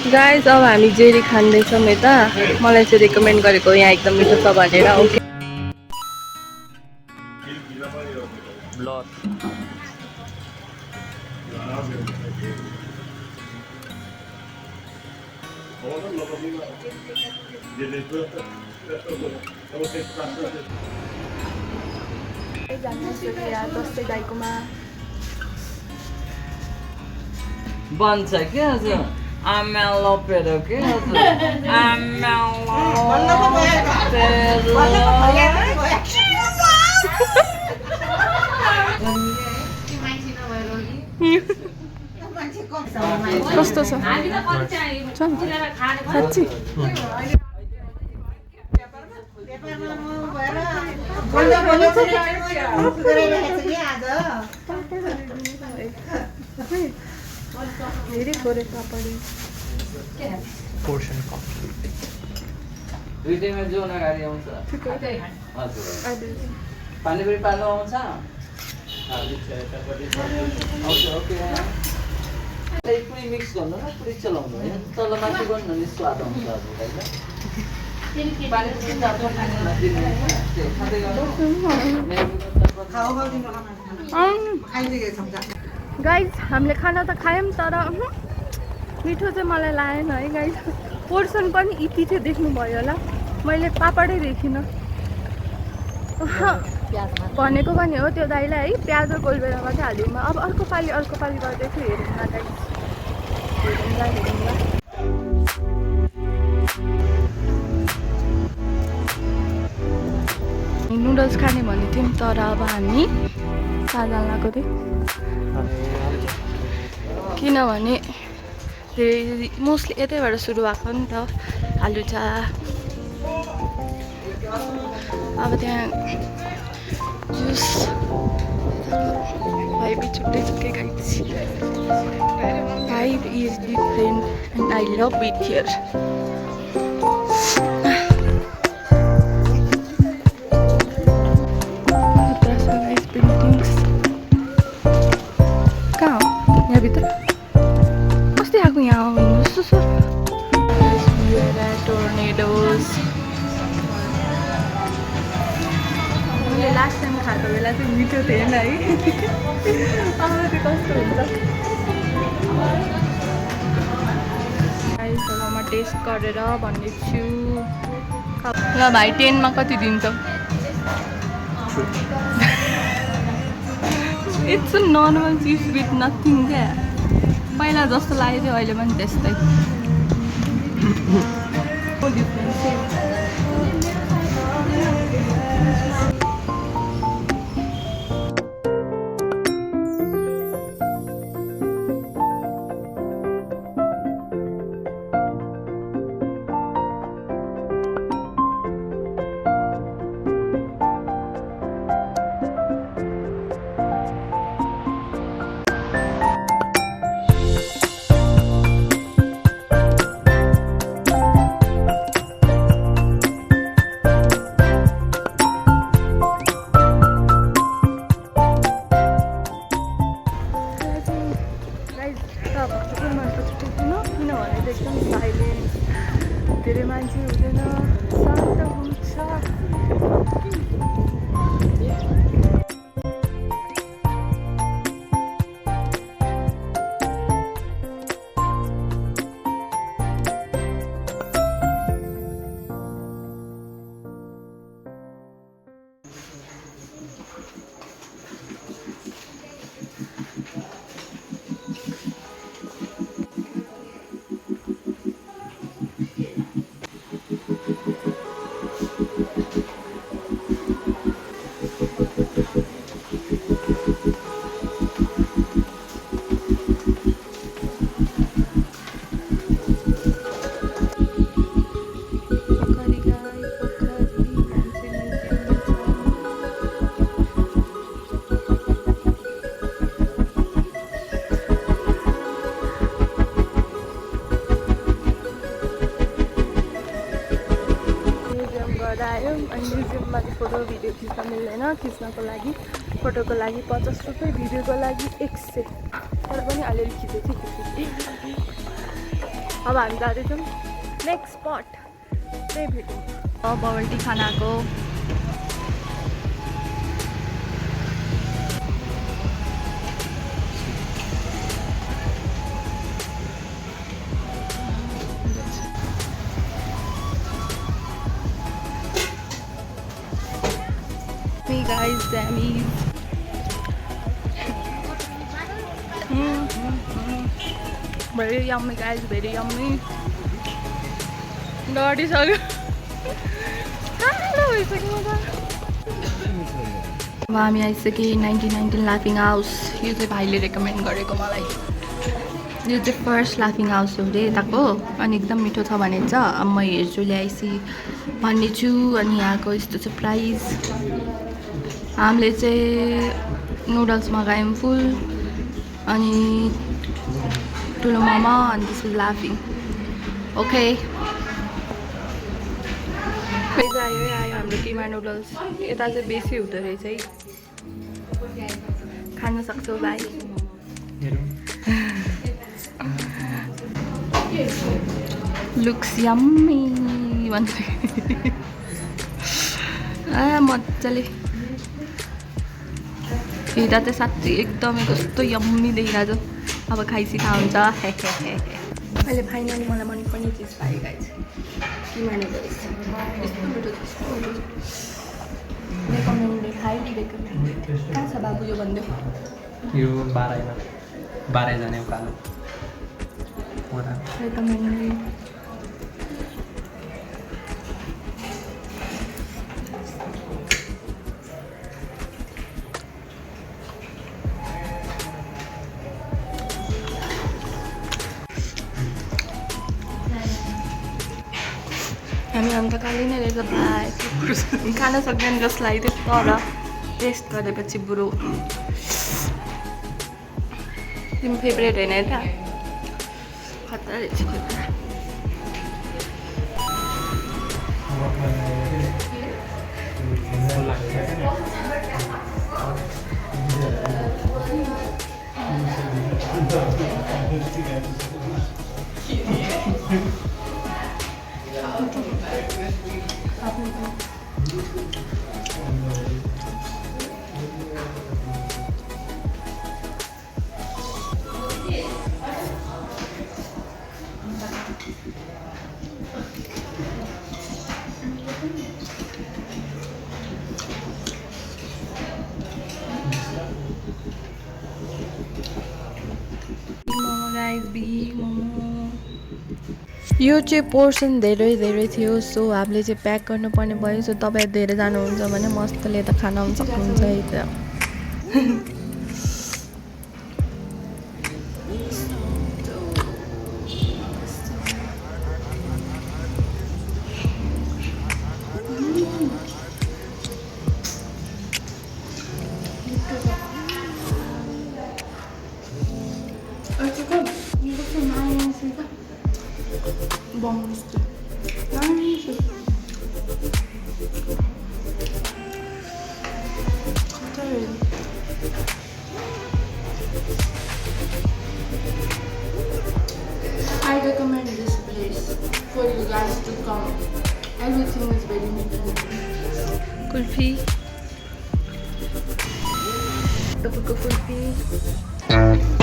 Guys अब हामी जेरी खाँदैछौँ यता मलाई चाहिँ रिकमेन्ड गरेको यहाँ एकदम मिठो छ भनेर ओके दसैँ गाईकोमा बन्छ के हजुर आमा लपेर के हजुर आमा कस्तो छ साँच्ची धेरै थोरै पापडी पोर्सन कम्प्लिट दुईटैमा जोना गाडी आउँछ हजुर पानीपुरी पाल्नु आउँछ ओके पुरी मिक्स गर्नु न पुरी चलाउनु है तल माथि गर्नु नि स्वाद आउँछ हजुर होइन पानीपुरी चाप्टर खाँदै गर्नु गाइस हामीले खाना त खायौँ तर मिठो चाहिँ मलाई लागेन है गाइस पोर्सन पनि यति थियो देख्नुभयो होला मैले पापडै देखिनँ भनेको पनि हो त्यो दाइलाई है प्याज र गोलबेरामा चाहिँ हालिदिउँ अब अर्को पालि गर्दैछु हेरौँ न गाइस हेरौँ नुडल्स खाने भनेको थियौँ तर अब हामी सादा लगाएको थियौँ किनभने धेरै मोस्टली यतैबाट सुरु भएको नि त आलुचा अब त्यहाँ जुस भाइबी छुट्टै छुट्टै खाइदिएपछि vibe is different and I love it here कहाँ हो यहाँभित्र कस्तै आएको यहाँ हिँड्नुहोस् त टोर्नेडोज मैले लास्ट टाइम खाएको बेला चाहिँ मिठो थिएन है अब चाहिँ कस्तो हुन्छ म टेस्ट गरेर भन्दैछु ल भाइ 10 मा कति दिन्छौ इट्स अ नर्मल चिज विथ नथिङ क्या पहिला जस्तो लाग्यो थियो अहिले पनि त्यस्तै एकदम साइलेन्ट धेरै मान्छे हुँदैन शान्त हुन्छ आयौँ अनि म्युजियममा चाहिँ फोटो भिडियो खिच्न मिल्दैन खिच्नको लागि फोटोको लागि 50 रुपियाँ भिडियोको लागि 100 तर पनि अलिअलि खिचेको थिएँ अब हामी जाँदैछौँ नेक्स्ट स्पट त्यही भेटौँ। बबल टी खानाको Hey guys, Sammy's. Very yummy guys, very yummy. Dirty sugar. अब हामी आइसकेँ 1919 लाफिङ हाउस। यो चाहिँ भाइले रेकमेन्ड गरेको मलाई। यो चाहिँ फर्स्ट लाफिङ हाउस हो अरे यताको अनि एकदम मिठो छ भनेको छ। अब म हेर्छु ल्याएपछि भन्ने छु। अनि यहाँको यस्तो छ प्राइस। हामीले चाहिँ नुडल्स मगायौँ फुल अनि ठुलो मोमो अनि त्यसपछि लाफिङ। ओके आयो हाम्रो किमा नुडल्स। यता चाहिँ बेसी हुँदो रहेछ है। खान सक्छौ भाइ? लुक्स यम्मी भन्छ। मजाले हेर्दा चाहिँ साँच्चै एकदमै कस्तो यम्मी देखिरहेको छ। अब खाइसी थाहा हुन्छ। अहिले फाइनली मलाई मनपर्ने चिज पाएँ गाइस, किमा नुडल्स। यस्तो मिठो रेकमेन्डेड, हाइली रेकमेन्डेड। कहाँ छ बाबु यो भनिदेऊ? यो बाह्रै जाने उकालो रेकमेन्डेड। हामी अन्त खाली नै रहेछ भाइ। खान सक्दैन जसलाई त्यो, तर टेस्ट गरेपछि बुढो। तिम्रो फेभरेट होइन यता? खतरा रहेछ खतरा। यो चाहिँ पोर्सन धेरै थियो, सो हामीले चाहिँ प्याक गर्नुपर्ने भयो। सो तपाईँ धेरै जानुहुन्छ भने मस्तले त खान पनि सक्नुहुन्छ है त। I recommend this place for you guys to come. Everything is very neat. Kulfi. The book of Kulfi.